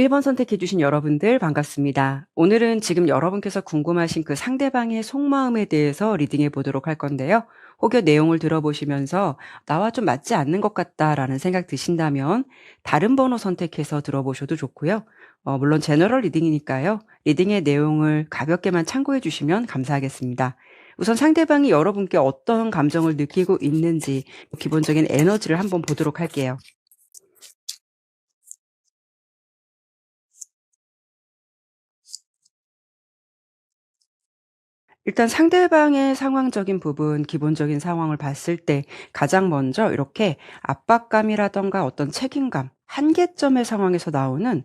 1번 선택해 주신 여러분들 반갑습니다. 오늘은 지금 여러분께서 궁금하신 그 상대방의 속마음에 대해서 리딩해 보도록 할 건데요. 혹여 내용을 들어보시면서 '나와 좀 맞지 않는 것 같다.'라는 생각 드신다면 다른 번호 선택해서 들어보셔도 좋고요. 물론 제너럴 리딩이니까요. 리딩의 내용을 가볍게만 참고해 주시면 감사하겠습니다. 우선 상대방이 여러분께 어떤 감정을 느끼고 있는지 기본적인 에너지를 한번 보도록 할게요. 일단 상대방의 상황적인 부분, 기본적인 상황을 봤을 때 가장 먼저 이렇게 압박감이라든가 어떤 책임감, 한계점의 상황에서 나오는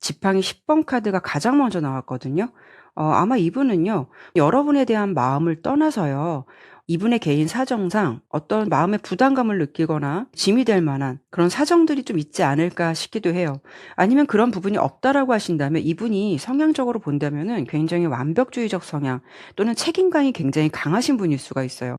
지팡이 10번 카드가 가장 먼저 나왔거든요. 아마 이분은요, 여러분에 대한 마음을 떠나서요, 이분의 개인 사정상 어떤 마음의 부담감을 느끼거나 짐이 될 만한 그런 사정들이 좀 있지 않을까 싶기도 해요. 아니면 그런 부분이 없다라고 하신다면 이분이 성향적으로 본다면은 굉장히 완벽주의적 성향 또는 책임감이 굉장히 강하신 분일 수가 있어요.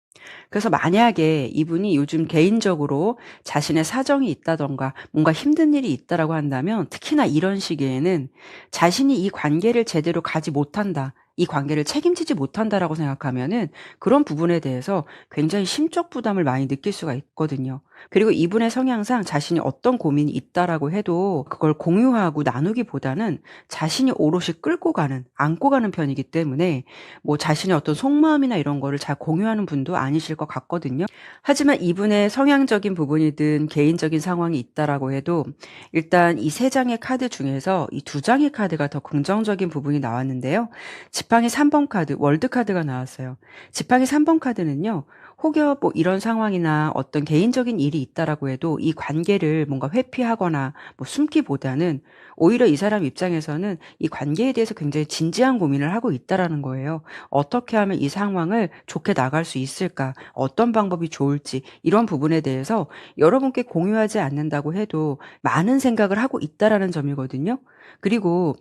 그래서 만약에 이분이 요즘 개인적으로 자신의 사정이 있다든가 뭔가 힘든 일이 있다라고 한다면 특히나 이런 시기에는 자신이 이 관계를 제대로 가지 못한다. 이 관계를 책임지지 못한다라고 생각하면은 그런 부분에 대해서 굉장히 심적 부담을 많이 느낄 수가 있거든요. 그리고 이분의 성향상 자신이 어떤 고민이 있다라고 해도 그걸 공유하고 나누기보다는 자신이 오롯이 끌고 가는, 안고 가는 편이기 때문에 뭐 자신의 어떤 속마음이나 이런 거를 잘 공유하는 분도 아니실 것 같거든요. 하지만 이분의 성향적인 부분이든 개인적인 상황이 있다라고 해도 일단 이 세 장의 카드 중에서 이 두 장의 카드가 더 긍정적인 부분이 나왔는데요. 지팡이 3번 카드, 월드 카드가 나왔어요. 지팡이 3번 카드는요. 혹여 뭐 이런 상황이나 어떤 개인적인 일이 있다라고 해도 이 관계를 뭔가 회피하거나 뭐 숨기보다는 오히려 이 사람 입장에서는 이 관계에 대해서 굉장히 진지한 고민을 하고 있다라는 거예요. 어떻게 하면 이 상황을 좋게 나갈 수 있을까? 어떤 방법이 좋을지 이런 부분에 대해서 여러분께 공유하지 않는다고 해도 많은 생각을 하고 있다라는 점이거든요. 그리고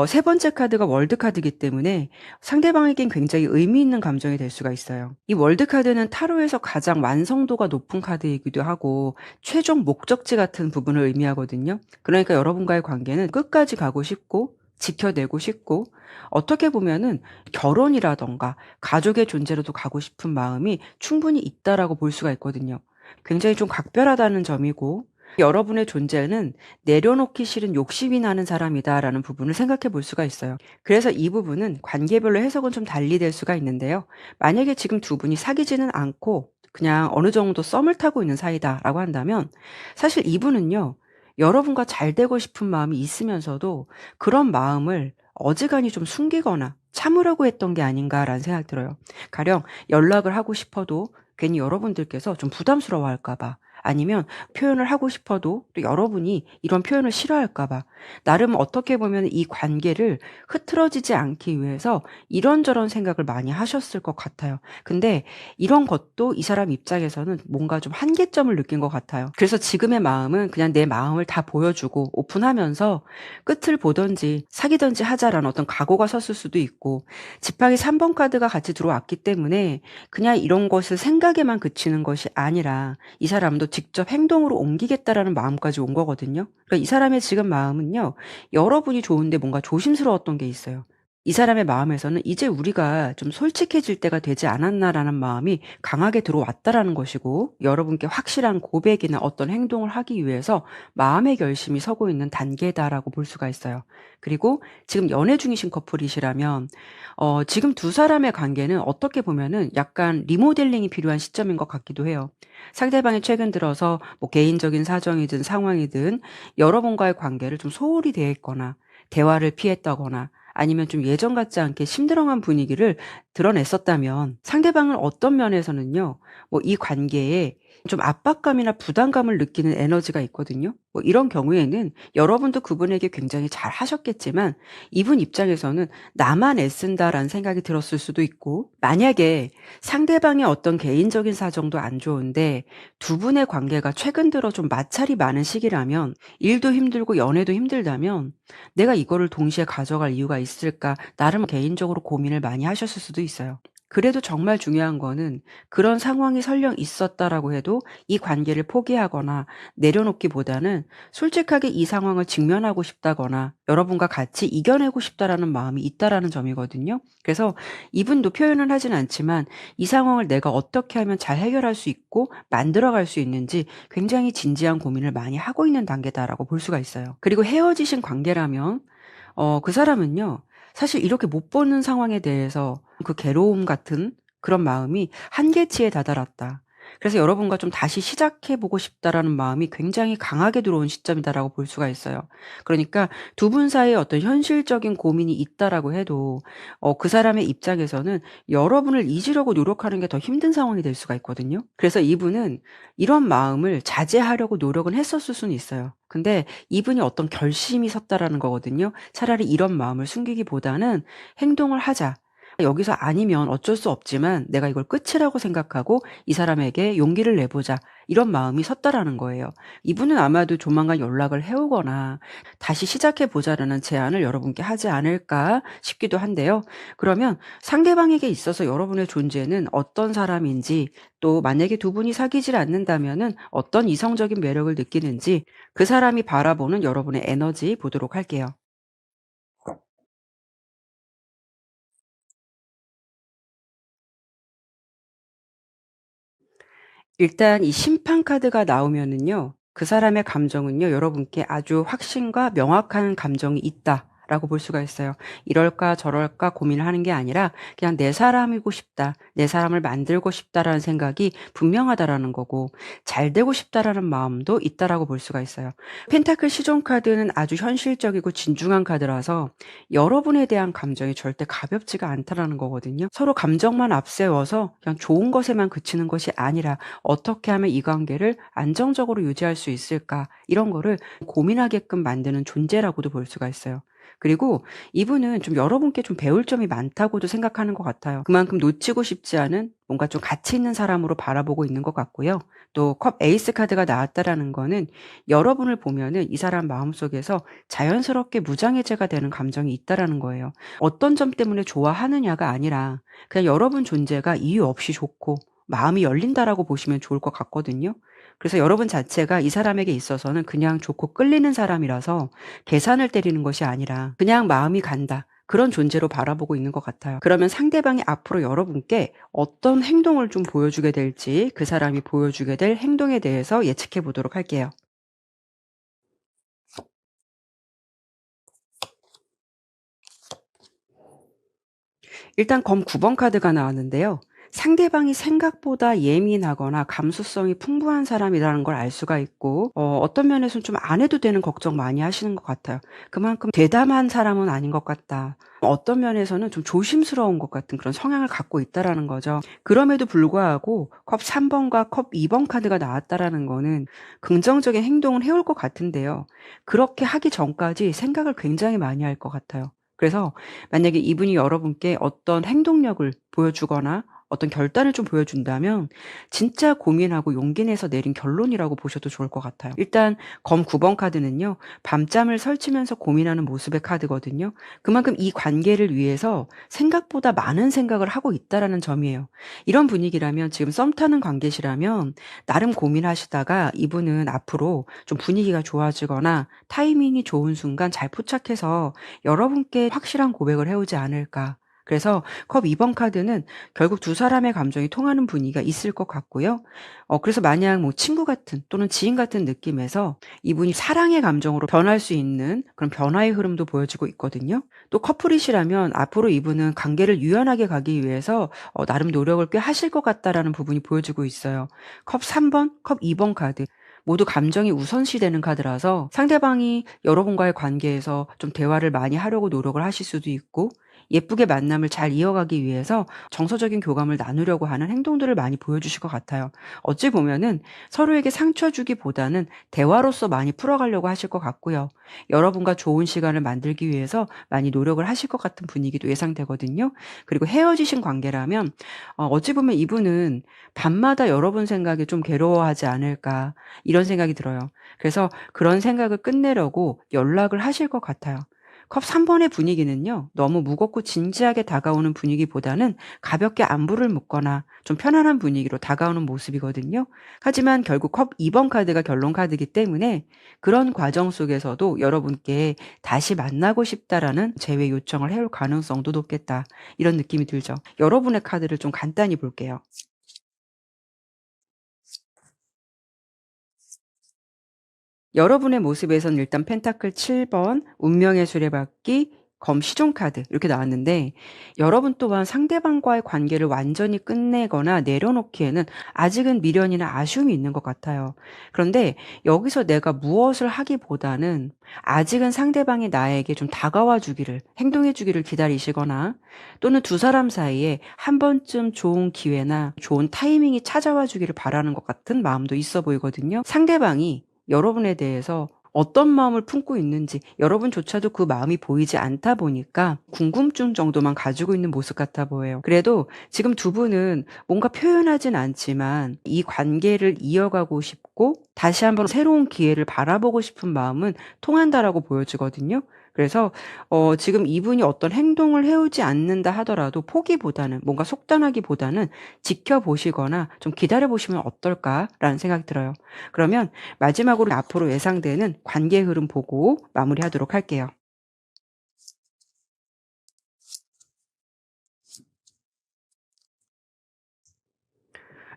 세 번째 카드가 월드 카드이기 때문에 상대방에겐 굉장히 의미 있는 감정이 될 수가 있어요. 이 월드 카드는 타로에서 가장 완성도가 높은 카드이기도 하고 최종 목적지 같은 부분을 의미하거든요. 그러니까 여러분과의 관계는 끝까지 가고 싶고 지켜내고 싶고 어떻게 보면은 결혼이라든가 가족의 존재로도 가고 싶은 마음이 충분히 있다라고 볼 수가 있거든요. 굉장히 좀 각별하다는 점이고 여러분의 존재는 내려놓기 싫은 욕심이 나는 사람이다라는 부분을 생각해 볼 수가 있어요. 그래서 이 부분은 관계별로 해석은 좀 달리 될 수가 있는데요. 만약에 지금 두 분이 사귀지는 않고 그냥 어느 정도 썸을 타고 있는 사이다라고 한다면 사실 이분은요. 여러분과 잘 되고 싶은 마음이 있으면서도 그런 마음을 어지간히 좀 숨기거나 참으려고 했던 게 아닌가라는 생각이 들어요. 가령 연락을 하고 싶어도 괜히 여러분들께서 좀 부담스러워할까 봐 아니면 표현을 하고 싶어도 또 여러분이 이런 표현을 싫어할까 봐 나름 어떻게 보면 이 관계를 흐트러지지 않기 위해서 이런저런 생각을 많이 하셨을 것 같아요. 근데 이런 것도 이 사람 입장에서는 뭔가 좀 한계점을 느낀 것 같아요. 그래서 지금의 마음은 그냥 내 마음을 다 보여주고 오픈하면서 끝을 보든지 사귀든지 하자라는 어떤 각오가 섰을 수도 있고 지팡이 3번 카드가 같이 들어왔기 때문에 그냥 이런 것을 생각에만 그치는 것이 아니라 이 사람도 직접 행동으로 옮기겠다라는 마음까지 온 거거든요. 그러니까 이 사람의 지금 마음은요. 여러분이 좋은데 뭔가 조심스러웠던 게 있어요. 이 사람의 마음에서는 '이제 우리가 좀 솔직해질 때가 되지 않았나.'라는 마음이 강하게 들어왔다라는 것이고 여러분께 확실한 고백이나 어떤 행동을 하기 위해서 마음의 결심이 서고 있는 단계다라고 볼 수가 있어요. 그리고 지금 연애 중이신 커플이시라면 지금 두 사람의 관계는 어떻게 보면은 약간 리모델링이 필요한 시점인 것 같기도 해요. 상대방이 최근 들어서 뭐 개인적인 사정이든 상황이든 여러분과의 관계를 좀 소홀히 대했거나 대화를 피했다거나 아니면 좀 예전 같지 않게 심드렁한 분위기를 드러냈었다면 상대방은 어떤 면에서는요. 뭐 이 관계에 좀 압박감이나 부담감을 느끼는 에너지가 있거든요. 뭐 이런 경우에는 여러분도 그분에게 굉장히 잘하셨겠지만 이분 입장에서는 '나만 애쓴다.'라는 생각이 들었을 수도 있고 만약에 상대방의 어떤 개인적인 사정도 안 좋은데 두 분의 관계가 최근 들어 좀 마찰이 많은 시기라면 일도 힘들고 연애도 힘들다면 '내가 이거를 동시에 가져갈 이유가 있을까?' 나름 개인적으로 고민을 많이 하셨을 수도 있어요. 그래도 정말 중요한 거는 그런 상황이 설령 있었다라고 해도 이 관계를 포기하거나 내려놓기보다는 솔직하게 이 상황을 직면하고 싶다거나 여러분과 같이 이겨내고 싶다라는 마음이 있다라는 점이거든요. 그래서 이분도 표현은 하진 않지만 이 상황을 내가 어떻게 하면 잘 해결할 수 있고 만들어갈 수 있는지 굉장히 진지한 고민을 많이 하고 있는 단계다라고 볼 수가 있어요. 그리고 헤어지신 관계라면 그 사람은요, 사실 이렇게 못 보는 상황에 대해서 그 괴로움 같은 그런 마음이 한계치에 다다랐다. 그래서 여러분과 좀 다시 시작해 보고 싶다라는 마음이 굉장히 강하게 들어온 시점이다라고 볼 수가 있어요. 그러니까 두 분 사이에 어떤 현실적인 고민이 있다라고 해도 그 사람의 입장에서는 여러분을 잊으려고 노력하는 게 더 힘든 상황이 될 수가 있거든요. 그래서 이분은 이런 마음을 자제하려고 노력은 했었을 수는 있어요. 근데 이분이 어떤 결심이 섰다라는 거거든요. 차라리 이런 마음을 숨기기보다는 행동을 하자. 여기서 아니면 어쩔 수 없지만 내가 이걸 끝이라고 생각하고 이 사람에게 용기를 내보자. 이런 마음이 섰다라는 거예요. 이분은 아마도 조만간 연락을 해오거나 다시 시작해 보자라는 제안을 여러분께 하지 않을까 싶기도 한데요. 그러면 상대방에게 있어서 여러분의 존재는 어떤 사람인지, 또 만약에 두 분이 사귀질 않는다면은 어떤 이성적인 매력을 느끼는지 그 사람이 바라보는 여러분의 에너지 보도록 할게요. 일단 이 심판 카드가 나오면은요, 그 사람의 감정은요, 여러분께 아주 확신과 명확한 감정이 있다라고 볼 수가 있어요. 이럴까 저럴까 고민을 하는 게 아니라 그냥 내 사람이고 싶다, 내 사람을 만들고 싶다라는 생각이 분명하다라는 거고, 잘 되고 싶다라는 마음도 있다라고 볼 수가 있어요. 펜타클 시전 카드는 아주 현실적이고 진중한 카드라서 여러분에 대한 감정이 절대 가볍지가 않다라는 거거든요. 서로 감정만 앞세워서 그냥 좋은 것에만 그치는 것이 아니라 어떻게 하면 이 관계를 안정적으로 유지할 수 있을까? 이런 거를 고민하게끔 만드는 존재라고도 볼 수가 있어요. 그리고 이분은 좀 여러분께 좀 배울 점이 많다고도 생각하는 것 같아요. 그만큼 놓치고 싶지 않은 뭔가 좀 가치 있는 사람으로 바라보고 있는 것 같고요. 또 컵 에이스 카드가 나왔다라는 거는 여러분을 보면은 이 사람 마음속에서 자연스럽게 무장해제가 되는 감정이 있다라는 거예요. 어떤 점 때문에 좋아하느냐가 아니라 그냥 여러분 존재가 이유 없이 좋고 마음이 열린다라고 보시면 좋을 것 같거든요. 그래서 여러분 자체가 이 사람에게 있어서는 그냥 좋고 끌리는 사람이라서 계산을 때리는 것이 아니라 그냥 마음이 간다. 그런 존재로 바라보고 있는 것 같아요. 그러면 상대방이 앞으로 여러분께 어떤 행동을 좀 보여주게 될지 그 사람이 보여주게 될 행동에 대해서 예측해 보도록 할게요. 일단 검 9번 카드가 나왔는데요. 상대방이 생각보다 예민하거나 감수성이 풍부한 사람이라는 걸 알 수가 있고 어떤 면에서는 좀 안 해도 되는 걱정 많이 하시는 것 같아요. 그만큼 대담한 사람은 아닌 것 같다. 어떤 면에서는 좀 조심스러운 것 같은 그런 성향을 갖고 있다라는 거죠. 그럼에도 불구하고 컵 3번과 컵 2번 카드가 나왔다라는 거는 긍정적인 행동을 해올 것 같은데요. 그렇게 하기 전까지 생각을 굉장히 많이 할 것 같아요. 그래서 만약에 이분이 여러분께 어떤 행동력을 보여주거나 어떤 결단을 좀 보여준다면 진짜 고민하고 용기 내서 내린 결론이라고 보셔도 좋을 것 같아요. 일단 검 9번 카드는요. 밤잠을 설치면서 고민하는 모습의 카드거든요. 그만큼 이 관계를 위해서 생각보다 많은 생각을 하고 있다라는 점이에요. 이런 분위기라면 지금 썸 타는 관계시라면 나름 고민하시다가 이분은 앞으로 좀 분위기가 좋아지거나 타이밍이 좋은 순간 잘 포착해서 여러분께 확실한 고백을 해오지 않을까. 그래서 컵 2번 카드는 결국 두 사람의 감정이 통하는 분위기가 있을 것 같고요. 그래서 마냥 뭐 친구 같은 또는 지인 같은 느낌에서 이분이 사랑의 감정으로 변할 수 있는 그런 변화의 흐름도 보여지고 있거든요. 또 커플이시라면 앞으로 이분은 관계를 유연하게 가기 위해서 나름 노력을 꽤 하실 것 같다라는 부분이 보여지고 있어요. 컵 3번, 컵 2번 카드. 모두 감정이 우선시되는 카드라서 상대방이 여러분과의 관계에서 좀 대화를 많이 하려고 노력을 하실 수도 있고 예쁘게 만남을 잘 이어가기 위해서 정서적인 교감을 나누려고 하는 행동들을 많이 보여주실 것 같아요. 어찌 보면은 서로에게 상처 주기보다는 대화로서 많이 풀어가려고 하실 것 같고요. 여러분과 좋은 시간을 만들기 위해서 많이 노력을 하실 것 같은 분위기도 예상되거든요. 그리고 헤어지신 관계라면 어찌 보면 이분은 밤마다 여러분 생각에 좀 괴로워하지 않을까 이런 생각이 들어요. 그래서 그런 생각을 끝내려고 연락을 하실 것 같아요. 컵 3번의 분위기는요, 너무 무겁고 진지하게 다가오는 분위기보다는 가볍게 안부를 묻거나 좀 편안한 분위기로 다가오는 모습이거든요. 하지만 결국 컵 2번 카드가 결론 카드이기 때문에 그런 과정 속에서도 여러분께 다시 만나고 싶다라는 재회 요청을 해올 가능성도 높겠다. 이런 느낌이 들죠. 여러분의 카드를 좀 간단히 볼게요. 여러분의 모습에선 일단 펜타클 7번, 운명의 수레바퀴, 검 시종 카드 이렇게 나왔는데, 여러분 또한 상대방과의 관계를 완전히 끝내거나 내려놓기에는 아직은 미련이나 아쉬움이 있는 것 같아요. 그런데 여기서 내가 무엇을 하기보다는 아직은 상대방이 나에게 좀 다가와 주기를, 행동해 주기를 기다리시거나, 또는 두 사람 사이에 한 번쯤 좋은 기회나 좋은 타이밍이 찾아와 주기를 바라는 것 같은 마음도 있어 보이거든요. 상대방이 여러분에 대해서 어떤 마음을 품고 있는지 여러분조차도 그 마음이 보이지 않다 보니까 궁금증 정도만 가지고 있는 모습 같아 보여요. 그래도 지금 두 분은 뭔가 표현하진 않지만 이 관계를 이어가고 싶고 다시 한번 새로운 기회를 바라보고 싶은 마음은 통한다라고 보여지거든요. 그래서 지금 이분이 어떤 행동을 해오지 않는다 하더라도 포기보다는, 뭔가 속단하기보다는 지켜보시거나 좀 기다려보시면 어떨까라는 생각이 들어요. 그러면 마지막으로 앞으로 예상되는 관계 흐름 보고 마무리하도록 할게요.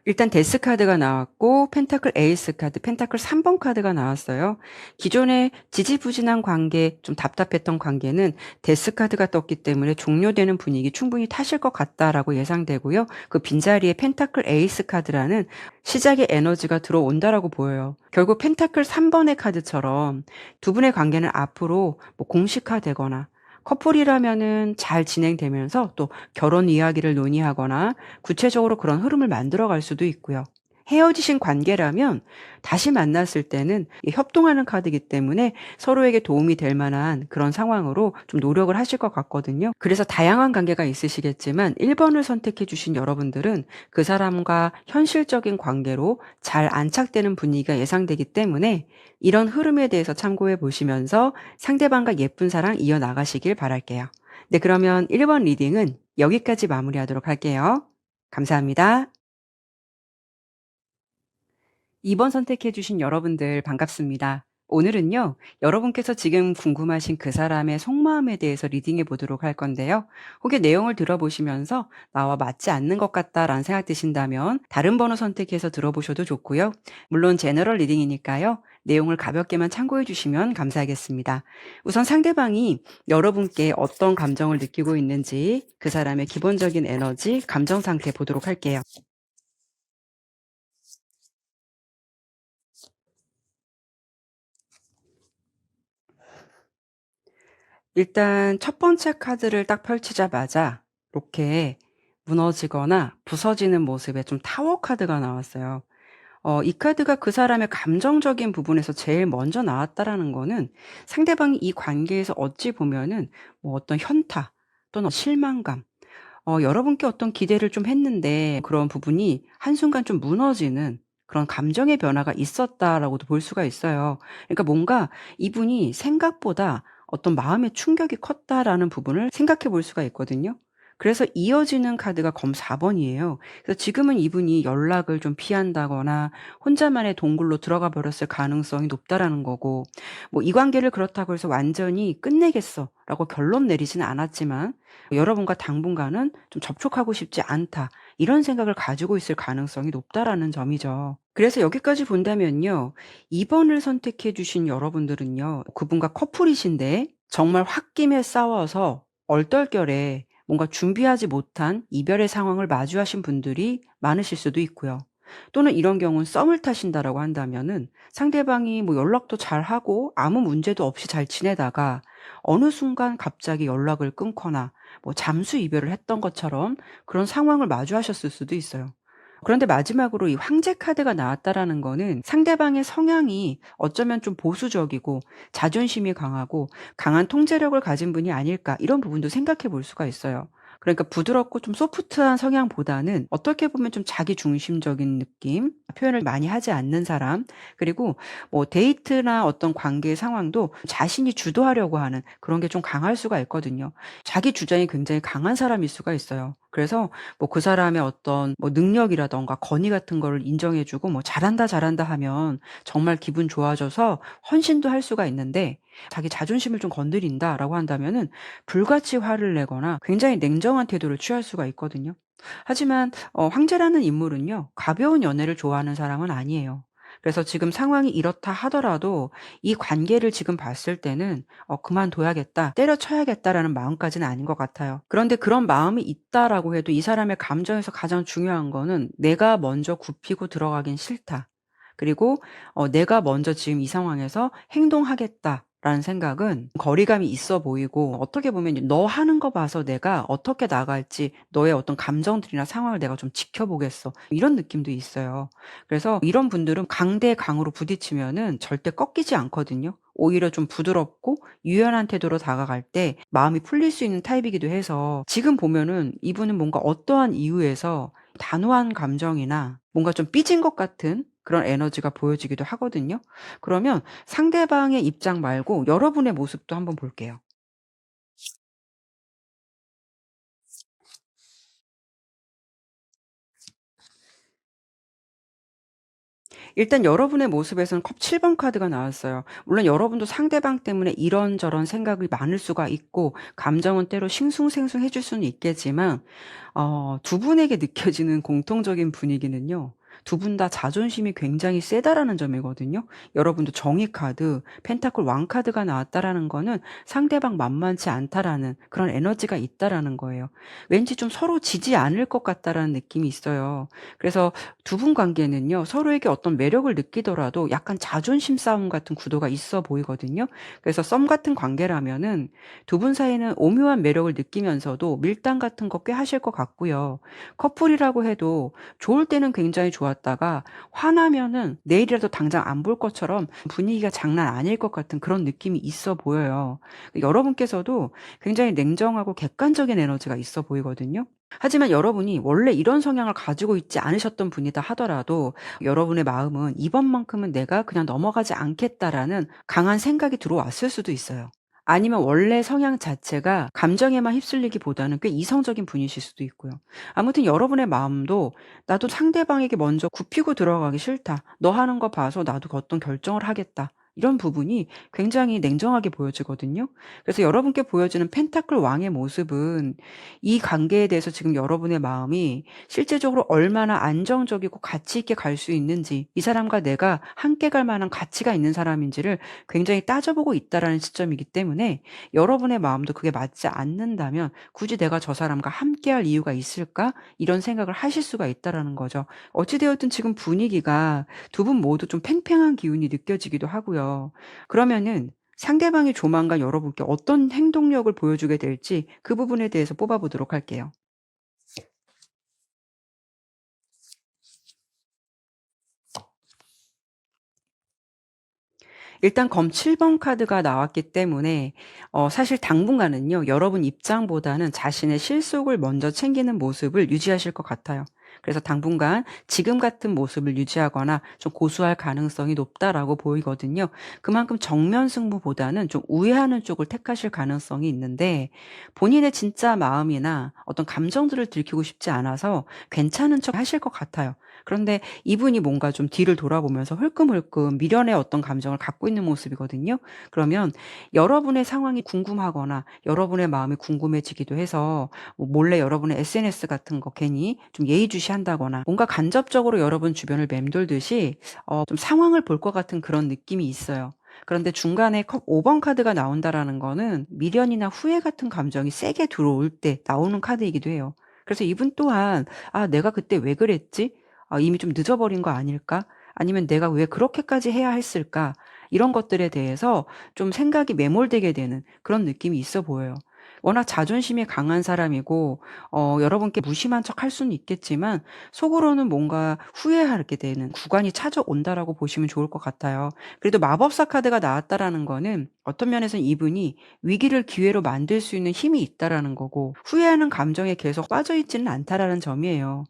일단 데스 카드가 나왔고, 펜타클 에이스 카드, 펜타클 3번 카드가 나왔어요. 기존에 지지부진한 관계, 좀 답답했던 관계는 데스 카드가 떴기 때문에 종료되는 분위기 충분히 타실 것 같다라고 예상되고요. 그 빈자리에 펜타클 에이스 카드라는 시작의 에너지가 들어온다라고 보여요. 결국 펜타클 3번의 카드처럼 두 분의 관계는 앞으로 뭐 공식화되거나 커플이라면은 잘 진행되면서 또 결혼 이야기를 논의하거나 구체적으로 그런 흐름을 만들어 갈 수도 있고요. 헤어지신 관계라면 다시 만났을 때는 이 협동하는 카드이기 때문에 서로에게 도움이 될 만한 그런 상황으로 좀 노력을 하실 것 같거든요. 그래서 다양한 관계가 있으시겠지만 1번을 선택해 주신 여러분들은 그 사람과 현실적인 관계로 잘 안착되는 분위기가 예상되기 때문에 이런 흐름에 대해서 참고해 보시면서 상대방과 예쁜 사랑 이어나가시길 바랄게요. 네, 그러면 1번 리딩은 여기까지 마무리하도록 할게요. 감사합니다. 2번 선택해 주신 여러분들 반갑습니다. 오늘은요, 여러분께서 지금 궁금하신 그 사람의 속마음에 대해서 리딩해 보도록 할 건데요. 혹여 내용을 들어보시면서 나와 맞지 않는 것 같다라는 생각 드신다면 다른 번호 선택해서 들어보셔도 좋고요. 물론 제너럴 리딩이니까요. 내용을 가볍게만 참고해 주시면 감사하겠습니다. 우선 상대방이 여러분께 어떤 감정을 느끼고 있는지 그 사람의 기본적인 에너지, 감정 상태 보도록 할게요. 일단 첫 번째 카드를 딱 펼치자마자 이렇게 무너지거나 부서지는 모습의 좀 타워 카드가 나왔어요. 이 카드가 그 사람의 감정적인 부분에서 제일 먼저 나왔다라는 거는 상대방이 이 관계에서 어찌 보면은 뭐 어떤 현타 또는 실망감, 여러분께 어떤 기대를 좀 했는데 그런 부분이 한순간 좀 무너지는 그런 감정의 변화가 있었다라고도 볼 수가 있어요. 그러니까 뭔가 이분이 생각보다 어떤 마음의 충격이 컸다라는 부분을 생각해 볼 수가 있거든요. 그래서 이어지는 카드가 검 4번이에요. 그래서 지금은 이분이 연락을 좀 피한다거나 혼자만의 동굴로 들어가 버렸을 가능성이 높다라는 거고, 뭐 이 관계를 그렇다고 해서 완전히 끝내겠어라고 결론 내리지는 않았지만 여러분과 당분간은 좀 접촉하고 싶지 않다. 이런 생각을 가지고 있을 가능성이 높다라는 점이죠. 그래서 여기까지 본다면요. 2번을 선택해 주신 여러분들은요. 그분과 커플이신데 정말 홧김에 싸워서 얼떨결에 뭔가 준비하지 못한 이별의 상황을 마주하신 분들이 많으실 수도 있고요. 또는 이런 경우는 썸을 타신다라고 한다면은 상대방이 뭐 연락도 잘하고 아무 문제도 없이 잘 지내다가 어느 순간 갑자기 연락을 끊거나 뭐 잠수 이별을 했던 것처럼 그런 상황을 마주하셨을 수도 있어요. 그런데 마지막으로 이 황제 카드가 나왔다라는 거는 상대방의 성향이 어쩌면 좀 보수적이고 자존심이 강하고 강한 통제력을 가진 분이 아닐까, 이런 부분도 생각해 볼 수가 있어요. 그러니까 부드럽고 좀 소프트한 성향보다는 어떻게 보면 좀 자기 중심적인 느낌, 표현을 많이 하지 않는 사람, 그리고 뭐 데이트나 어떤 관계 상황도 자신이 주도하려고 하는 그런 게 좀 강할 수가 있거든요. 자기 주장이 굉장히 강한 사람일 수가 있어요. 그래서 뭐 그 사람의 어떤 뭐 능력이라든가 권위 같은 거를 인정해 주고 뭐 "잘한다, 잘한다." 하면 정말 기분 좋아져서 헌신도 할 수가 있는데, 자기 자존심을 좀 건드린다라고 한다면은 불같이 화를 내거나 굉장히 냉정한 태도를 취할 수가 있거든요. 하지만 황제라는 인물은요, 가벼운 연애를 좋아하는 사람은 아니에요. 그래서 지금 상황이 이렇다 하더라도 이 관계를 지금 봤을 때는 '그만둬야겠다. 때려쳐야겠다.'라는 마음까지는 아닌 것 같아요. 그런데 그런 마음이 있다라고 해도 이 사람의 감정에서 가장 중요한 거는 '내가 먼저 굽히고 들어가긴 싫다.' 그리고 '내가 먼저 지금 이 상황에서 행동하겠다.'라는 생각은 거리감이 있어 보이고, 어떻게 보면 이제 '너 하는 거 봐서 내가 어떻게 나갈지, 너의 어떤 감정들이나 상황을 내가 좀 지켜보겠어.' 이런 느낌도 있어요. 그래서 이런 분들은 강대 강으로 부딪히면은 절대 꺾이지 않거든요. 오히려 좀 부드럽고 유연한 태도로 다가갈 때 마음이 풀릴 수 있는 타입이기도 해서, 지금 보면은 이분은 뭔가 어떠한 이유에서 단호한 감정이나 뭔가 좀 삐진 것 같은 그런 에너지가 보여지기도 하거든요. 그러면 상대방의 입장 말고 여러분의 모습도 한번 볼게요. 일단 여러분의 모습에서는 컵 7번 카드가 나왔어요. 물론 여러분도 상대방 때문에 이런저런 생각이 많을 수가 있고 감정은 때로 싱숭생숭해질 수는 있겠지만, 두 분에게 느껴지는 공통적인 분위기는요, 두 분 다 자존심이 굉장히 세다라는 점이거든요. 여러분도 정의 카드, 펜타클 왕 카드가 나왔다라는 거는 상대방 만만치 않다라는 그런 에너지가 있다라는 거예요. 왠지 좀 서로 지지 않을 것 같다라는 느낌이 있어요. 그래서 두 분 관계는요, 서로에게 어떤 매력을 느끼더라도 약간 자존심 싸움 같은 구도가 있어 보이거든요. 그래서 썸 같은 관계라면은 두 분 사이는 오묘한 매력을 느끼면서도 밀당 같은 거 꽤 하실 것 같고요. 커플이라고 해도 좋을 때는 굉장히 좋았다가 화나면은 내일이라도 당장 안 볼 것처럼 분위기가 장난 아닐 것 같은 그런 느낌이 있어 보여요. 여러분께서도 굉장히 냉정하고 객관적인 에너지가 있어 보이거든요. 하지만 여러분이 원래 이런 성향을 가지고 있지 않으셨던 분이다 하더라도 여러분의 마음은 '이번만큼은 내가 그냥 넘어가지 않겠다.'라는 강한 생각이 들어왔을 수도 있어요. 아니면 원래 성향 자체가 감정에만 휩쓸리기보다는 꽤 이성적인 분이실 수도 있고요. 아무튼 여러분의 마음도 '나도 상대방에게 먼저 굽히고 들어가기 싫다. 너 하는 거 봐서 나도 어떤 결정을 하겠다.' 이런 부분이 굉장히 냉정하게 보여지거든요. 그래서 여러분께 보여지는 펜타클 왕의 모습은 이 관계에 대해서 지금 여러분의 마음이 실제적으로 얼마나 안정적이고 가치 있게 갈 수 있는지, 이 사람과 내가 함께 갈 만한 가치가 있는 사람인지를 굉장히 따져보고 있다라는 시점이기 때문에, 여러분의 마음도 그게 맞지 않는다면 '굳이 내가 저 사람과 함께할 이유가 있을까?' 이런 생각을 하실 수가 있다라는 거죠. 어찌 되었든 지금 분위기가 두 분 모두 좀 팽팽한 기운이 느껴지기도 하고요. 그러면은 상대방이 조만간 여러분께 어떤 행동력을 보여주게 될지 그 부분에 대해서 뽑아 보도록 할게요. 일단 검 7번 카드가 나왔기 때문에 사실 당분간은요, 여러분 입장보다는 자신의 실속을 먼저 챙기는 모습을 유지하실 것 같아요. 그래서 당분간 지금 같은 모습을 유지하거나 좀 고수할 가능성이 높다라고 보이거든요. 그만큼 정면 승부보다는 좀 우회하는 쪽을 택하실 가능성이 있는데, 본인의 진짜 마음이나 어떤 감정들을 들키고 싶지 않아서 괜찮은 척 하실 것 같아요. 그런데 이분이 뭔가 좀 뒤를 돌아보면서 흘끔흘끔 미련의 어떤 감정을 갖고 있는 모습이거든요. 그러면 여러분의 상황이 궁금하거나 여러분의 마음이 궁금해지기도 해서 뭐 몰래 여러분의 SNS 같은 거 괜히 좀 예의주시한다거나 뭔가 간접적으로 여러분 주변을 맴돌듯이 좀 상황을 볼 것 같은 그런 느낌이 있어요. 그런데 중간에 컵 5번 카드가 나온다라는 거는 미련이나 후회 같은 감정이 세게 들어올 때 나오는 카드이기도 해요. 그래서 이분 또한 '아 내가 그때 왜 그랬지? 이미 좀 늦어버린 거 아닐까? 아니면 내가 왜 그렇게까지 해야 했을까?' 이런 것들에 대해서 좀 생각이 매몰되게 되는 그런 느낌이 있어 보여요. 워낙 자존심이 강한 사람이고 여러분께 무심한 척할 수는 있겠지만 속으로는 뭔가 후회하게 되는 구간이 찾아온다라고 보시면 좋을 것 같아요. 그래도 마법사 카드가 나왔다라는 거는 어떤 면에서는 이분이 위기를 기회로 만들 수 있는 힘이 있다라는 거고 후회하는 감정에 계속 빠져 있지는 않다라는 점이에요.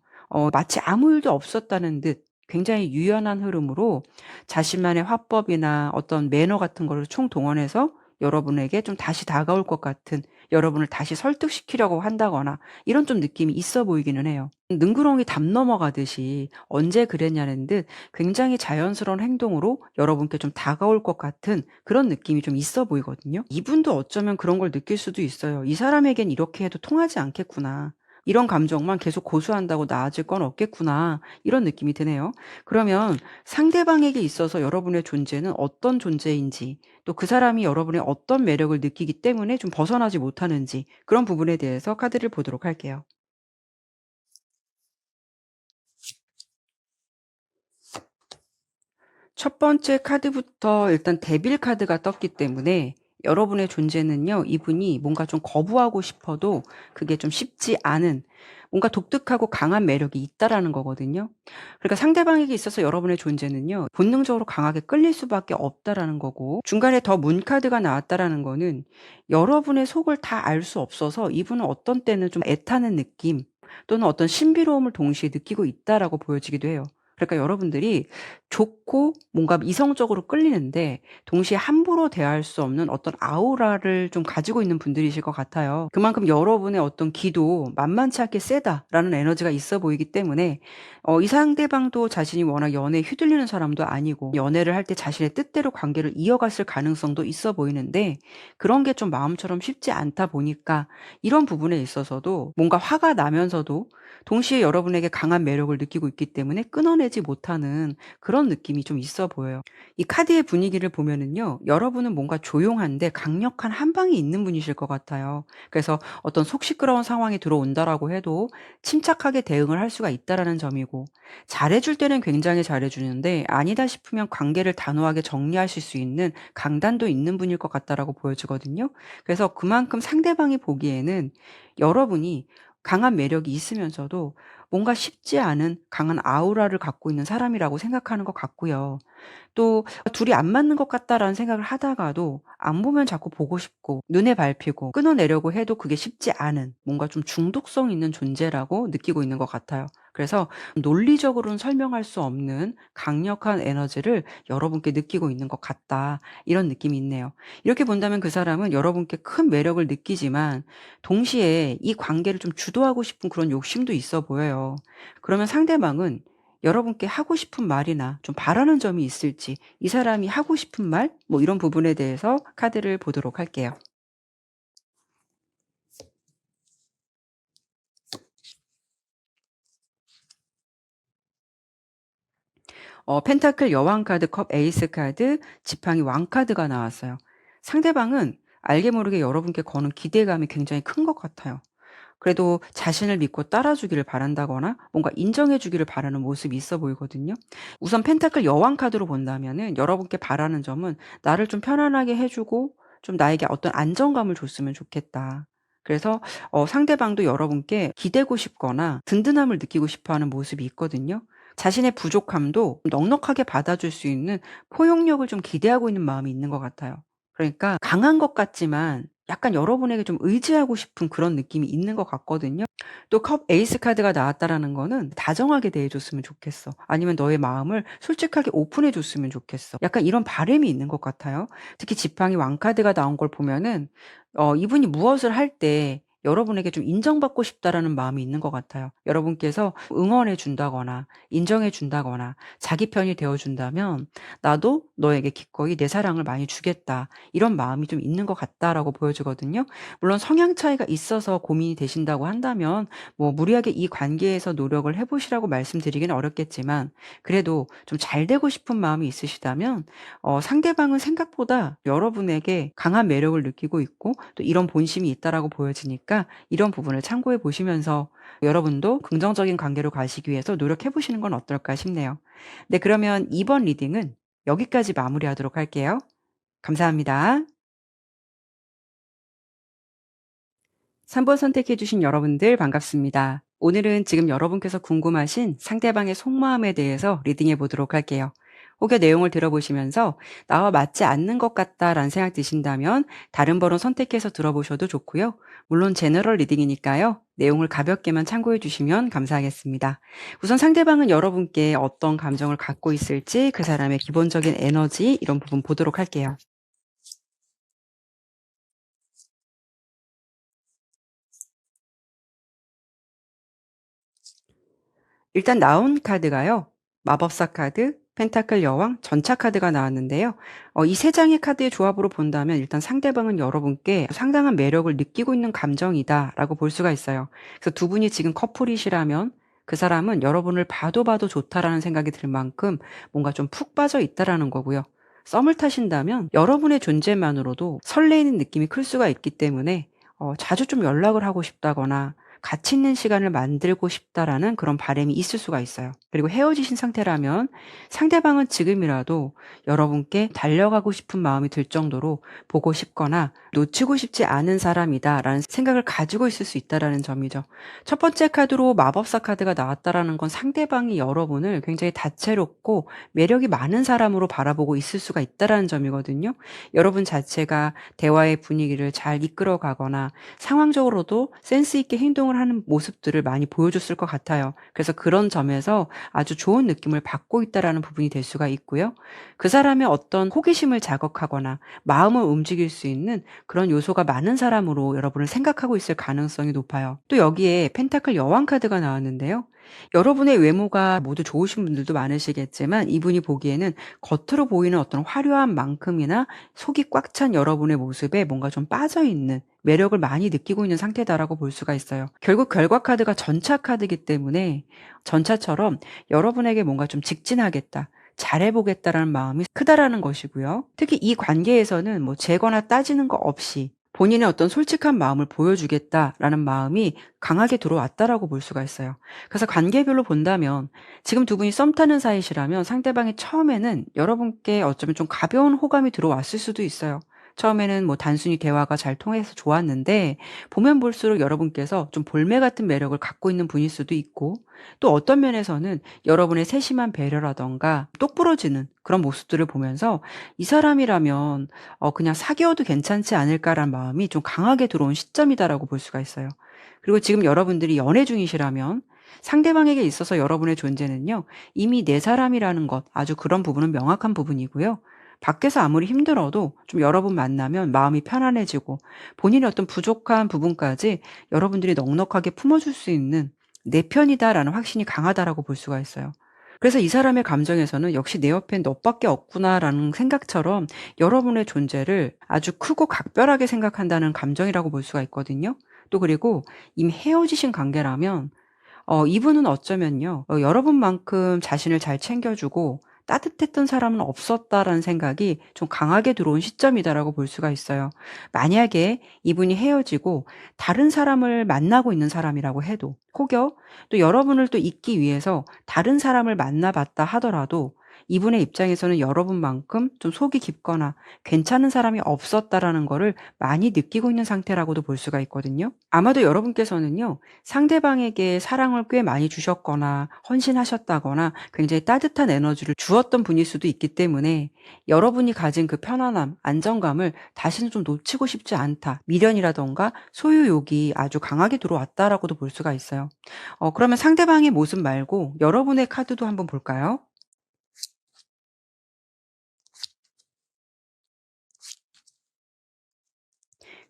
마치 아무 일도 없었다는 듯 굉장히 유연한 흐름으로 자신만의 화법이나 어떤 매너 같은 거를 총동원해서 여러분에게 좀 다시 다가올 것 같은, 여러분을 다시 설득시키려고 한다거나 이런 좀 느낌이 있어 보이기는 해요. 능구렁이 담 넘어가듯이 언제 그랬냐는 듯 굉장히 자연스러운 행동으로 여러분께 좀 다가올 것 같은 그런 느낌이 좀 있어 보이거든요. 이분도 어쩌면 그런 걸 느낄 수도 있어요. '이 사람에겐 이렇게 해도 통하지 않겠구나. 이런 감정만 계속 고수한다고 나아질 건 없겠구나.' 이런 느낌이 드네요. 그러면 상대방에게 있어서 여러분의 존재는 어떤 존재인지, 또 그 사람이 여러분의 어떤 매력을 느끼기 때문에 좀 벗어나지 못하는지, 그런 부분에 대해서 카드를 보도록 할게요. 첫 번째 카드부터 일단 데빌 카드가 떴기 때문에 여러분의 존재는요, 이분이 뭔가 좀 거부하고 싶어도 그게 좀 쉽지 않은, 뭔가 독특하고 강한 매력이 있다라는 거거든요. 그러니까 상대방에게 있어서 여러분의 존재는요, 본능적으로 강하게 끌릴 수밖에 없다라는 거고, 중간에 더 문 카드가 나왔다라는 거는 여러분의 속을 다 알 수 없어서 이분은 어떤 때는 좀 애타는 느낌, 또는 어떤 신비로움을 동시에 느끼고 있다라고 보여지기도 해요. 그러니까 여러분들이 좋고 뭔가 이성적으로 끌리는데 동시에 함부로 대할 수 없는 어떤 아우라를 좀 가지고 있는 분들이실 것 같아요. 그만큼 여러분의 어떤 기도 '만만치 않게 세다.'라는 에너지가 있어 보이기 때문에 이 상대방도 자신이 워낙 연애에 휘둘리는 사람도 아니고 연애를 할 때 자신의 뜻대로 관계를 이어갔을 가능성도 있어 보이는데, 그런 게 좀 마음처럼 쉽지 않다 보니까 이런 부분에 있어서도 뭔가 화가 나면서도 동시에 여러분에게 강한 매력을 느끼고 있기 때문에 끊어내지 못하는 그런 느낌이 좀 있어 보여요. 이 카드의 분위기를 보면은요, 여러분은 뭔가 조용한데 강력한 한 방이 있는 분이실 것 같아요. 그래서 어떤 속 시끄러운 상황이 들어온다라고 해도 침착하게 대응을 할 수가 있다라는 점이고, 잘해줄 때는 굉장히 잘해주는데 아니다 싶으면 관계를 단호하게 정리하실 수 있는 강단도 있는 분일 것 같다라고 보여지거든요. 그래서 그만큼 상대방이 보기에는 여러분이 강한 매력이 있으면서도 뭔가 쉽지 않은 강한 아우라를 갖고 있는 사람이라고 생각하는 것 같고요. 또 '둘이 안 맞는 것 같다.'라는 생각을 하다가도 안 보면 자꾸 보고 싶고 눈에 밟히고 끊어내려고 해도 그게 쉽지 않은, 뭔가 좀 중독성 있는 존재라고 느끼고 있는 것 같아요. 그래서 논리적으로는 설명할 수 없는 강력한 에너지를 여러분께 느끼고 있는 것 같다. 이런 느낌이 있네요. 이렇게 본다면 그 사람은 여러분께 큰 매력을 느끼지만 동시에 이 관계를 좀 주도하고 싶은 그런 욕심도 있어 보여요. 그러면 상대방은 여러분께 하고 싶은 말이나 좀 바라는 점이 있을지, 이 사람이 하고 싶은 말 뭐 이런 부분에 대해서 카드를 보도록 할게요. 펜타클 여왕 카드, 컵 에이스 카드, 지팡이 왕 카드가 나왔어요. 상대방은 알게 모르게 여러분께 거는 기대감이 굉장히 큰 것 같아요. 그래도 자신을 믿고 따라주기를 바란다거나 뭔가 인정해 주기를 바라는 모습이 있어 보이거든요. 우선 펜타클 여왕 카드로 본다면은 여러분께 바라는 점은 '나를 좀 편안하게 해 주고 좀 나에게 어떤 안정감을 줬으면 좋겠다.' 그래서 상대방도 여러분께 기대고 싶거나 든든함을 느끼고 싶어 하는 모습이 있거든요. 자신의 부족함도 넉넉하게 받아줄 수 있는 포용력을 좀 기대하고 있는 마음이 있는 것 같아요. 그러니까 강한 것 같지만 약간 여러분에게 좀 의지하고 싶은 그런 느낌이 있는 것 같거든요. 또 컵 에이스 카드가 나왔다라는 거는 '다정하게 대해 줬으면 좋겠어.' 아니면 '너의 마음을 솔직하게 오픈해 줬으면 좋겠어.' 약간 이런 바람이 있는 것 같아요. 특히 지팡이 왕 카드가 나온 걸 보면은 이분이 무엇을 할 때 여러분에게 좀 인정받고 싶다라는 마음이 있는 것 같아요. 여러분께서 응원해 준다거나 인정해 준다거나 자기 편이 되어 준다면 '나도 너에게 기꺼이 내 사랑을 많이 주겠다.' 이런 마음이 좀 있는 것 같다라고 보여지거든요. 물론 성향 차이가 있어서 고민이 되신다고 한다면 뭐 무리하게 이 관계에서 노력을 해 보시라고 말씀드리기는 어렵겠지만, 그래도 좀 잘 되고 싶은 마음이 있으시다면 상대방은 생각보다 여러분에게 강한 매력을 느끼고 있고 또 이런 본심이 있다라고 보여지니까 이런 부분을 참고해 보시면서 여러분도 긍정적인 관계로 가시기 위해서 노력해 보시는 건 어떨까 싶네요. 네, 그러면 이번 리딩은 여기까지 마무리하도록 할게요. 감사합니다. 3번 선택해 주신 여러분들 반갑습니다. 오늘은 지금 여러분께서 궁금하신 상대방의 속마음에 대해서 리딩해 보도록 할게요. 혹여 내용을 들어보시면서 나와 맞지 않는 것 같다라는 생각 드신다면 다른 번호 선택해서 들어보셔도 좋고요. 물론 제너럴 리딩이니까요. 내용을 가볍게만 참고해 주시면 감사하겠습니다. 우선 상대방은 여러분께 어떤 감정을 갖고 있을지 그 사람의 기본적인 에너지 이런 부분 보도록 할게요. 일단 나온 카드가요. 마법사 카드, 펜타클 여왕, 전차 카드가 나왔는데요. 이 세 장의 카드의 조합으로 본다면 일단 상대방은 여러분께 상당한 매력을 느끼고 있는 감정이다라고 볼 수가 있어요. 그래서 두 분이 지금 커플이시라면 그 사람은 여러분을 봐도 봐도 좋다라는 생각이 들 만큼 뭔가 좀 푹 빠져 있다라는 거고요. 썸을 타신다면 여러분의 존재만으로도 설레이는 느낌이 클 수가 있기 때문에 자주 좀 연락을 하고 싶다거나 가치 있는 시간을 만들고 싶다라는 그런 바람이 있을 수가 있어요. 그리고 헤어지신 상태라면 상대방은 지금이라도 여러분께 달려가고 싶은 마음이 들 정도로 보고 싶거나 놓치고 싶지 않은 사람이다라는 생각을 가지고 있을 수 있다라는 점이죠. 첫 번째 카드로 마법사 카드가 나왔다라는 건 상대방이 여러분을 굉장히 다채롭고 매력이 많은 사람으로 바라보고 있을 수가 있다라는 점이거든요. 여러분 자체가 대화의 분위기를 잘 이끌어 가거나 상황적으로도 센스 있게 행동을 하는 모습들을 많이 보여줬을 것 같아요. 그래서 그런 점에서 아주 좋은 느낌을 받고 있다라는 부분이 될 수가 있고요. 그 사람의 어떤 호기심을 자극하거나 마음을 움직일 수 있는 그런 요소가 많은 사람으로 여러분을 생각하고 있을 가능성이 높아요. 또 여기에 펜타클 여왕 카드가 나왔는데요. 여러분의 외모가 모두 좋으신 분들도 많으시겠지만 이분이 보기에는 겉으로 보이는 어떤 화려한 만큼이나 속이 꽉 찬 여러분의 모습에 뭔가 좀 빠져 있는 매력을 많이 느끼고 있는 상태다라고 볼 수가 있어요. 결국 결과 카드가 전차 카드이기 때문에 전차처럼 여러분에게 뭔가 좀 직진하겠다. 잘해보겠다라는 마음이 크다라는 것이고요. 특히 이 관계에서는 뭐 재거나 따지는 거 없이 본인의 어떤 솔직한 마음을 보여주겠다라는 마음이 강하게 들어왔다라고 볼 수가 있어요. 그래서 관계별로 본다면 지금 두 분이 썸 타는 사이시라면 상대방이 처음에는 여러분께 어쩌면 좀 가벼운 호감이 들어왔을 수도 있어요. 처음에는 뭐 단순히 대화가 잘 통해서 좋았는데 보면 볼수록 여러분께서 좀 볼매 같은 매력을 갖고 있는 분일 수도 있고 또 어떤 면에서는 여러분의 세심한 배려라던가 똑부러지는 그런 모습들을 보면서 이 사람이라면 그냥 사귀어도 괜찮지 않을까라는 마음이 좀 강하게 들어온 시점이다라고 볼 수가 있어요. 그리고 지금 여러분들이 연애 중이시라면 상대방에게 있어서 여러분의 존재는요. 이미 내 사람이라는 것 아주 그런 부분은 명확한 부분이고요. 밖에서 아무리 힘들어도 좀 여러분 만나면 마음이 편안해지고 본인의 어떤 부족한 부분까지 여러분들이 넉넉하게 품어줄 수 있는 내 편이다라는 확신이 강하다라고 볼 수가 있어요. 그래서 이 사람의 감정에서는 '역시 내 옆엔 너밖에 없구나.'라는 생각처럼 여러분의 존재를 아주 크고 각별하게 생각한다는 감정이라고 볼 수가 있거든요. 또 그리고 이미 헤어지신 관계라면 이분은 어쩌면요. '여러분만큼 자신을 잘 챙겨주고 따뜻했던 사람은 없었다.'라는 생각이 좀 강하게 들어온 시점이다라고 볼 수가 있어요. 만약에 이분이 헤어지고 다른 사람을 만나고 있는 사람이라고 해도 혹여 또 여러분을 또 잊기 위해서 다른 사람을 만나 봤다 하더라도 이분의 입장에서는 여러분만큼 좀 속이 깊거나 괜찮은 사람이 없었다라는 거를 많이 느끼고 있는 상태라고도 볼 수가 있거든요. 아마도 여러분께서는요. 상대방에게 사랑을 꽤 많이 주셨거나 헌신하셨다거나 굉장히 따뜻한 에너지를 주었던 분일 수도 있기 때문에 여러분이 가진 그 편안함, 안정감을 다시는 좀 놓치고 싶지 않다. 미련이라던가 소유욕이 아주 강하게 들어왔다라고도 볼 수가 있어요. 그러면 상대방의 모습 말고 여러분의 카드도 한번 볼까요?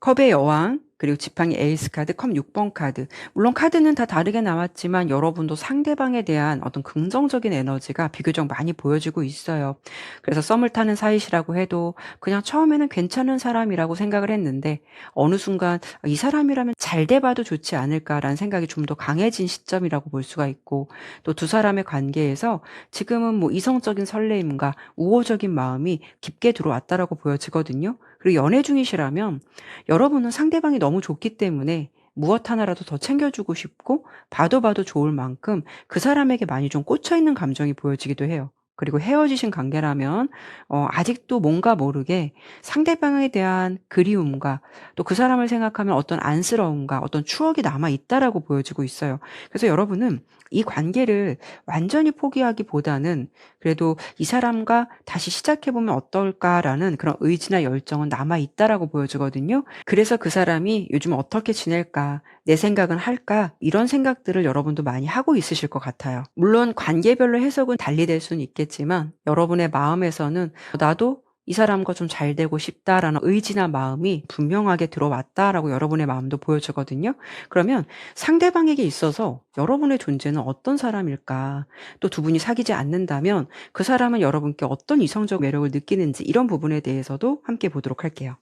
컵의 여왕, 그리고 지팡이 에이스 카드, 컵 6번 카드. 물론 카드는 다 다르게 나왔지만 여러분도 상대방에 대한 어떤 긍정적인 에너지가 비교적 많이 보여지고 있어요. 그래서 썸을 타는 사이시라고 해도 그냥 처음에는 괜찮은 사람이라고 생각을 했는데 어느 순간 '이 사람이라면 잘 돼 봐도 좋지 않을까.'라는 생각이 좀 더 강해진 시점이라고 볼 수가 있고 또 두 사람의 관계에서 지금은 뭐 이성적인 설레임과 우호적인 마음이 깊게 들어왔다라고 보여지거든요. 그리고 연애 중이시라면 여러분은 상대방이 너무 좋기 때문에 무엇 하나라도 더 챙겨주고 싶고 봐도 봐도 좋을 만큼 그 사람에게 많이 좀 꽂혀 있는 감정이 보여지기도 해요. 그리고 헤어지신 관계라면 아직도 뭔가 모르게 상대방에 대한 그리움과 또 그 사람을 생각하면 어떤 안쓰러움과 어떤 추억이 남아 있다라고 보여지고 있어요. 그래서 여러분은 이 관계를 완전히 포기하기보다는 그래도 '이 사람과 다시 시작해 보면 어떨까.'라는 그런 의지나 열정은 남아 있다라고 보여지거든요. 그래서 '그 사람이 요즘 어떻게 지낼까? 내 생각은 할까?' 이런 생각들을 여러분도 많이 하고 있으실 것 같아요. 물론 관계별로 해석은 달리 될 수는 있겠지만 여러분의 마음에서는 '나도 이 사람과 좀 잘 되고 싶다.'라는 의지나 마음이 분명하게 들어왔다라고 여러분의 마음도 보여지거든요. 그러면 상대방에게 있어서 여러분의 존재는 어떤 사람일까? 또 두 분이 사귀지 않는다면 그 사람은 여러분께 어떤 이성적 매력을 느끼는지 이런 부분에 대해서도 함께 보도록 할게요.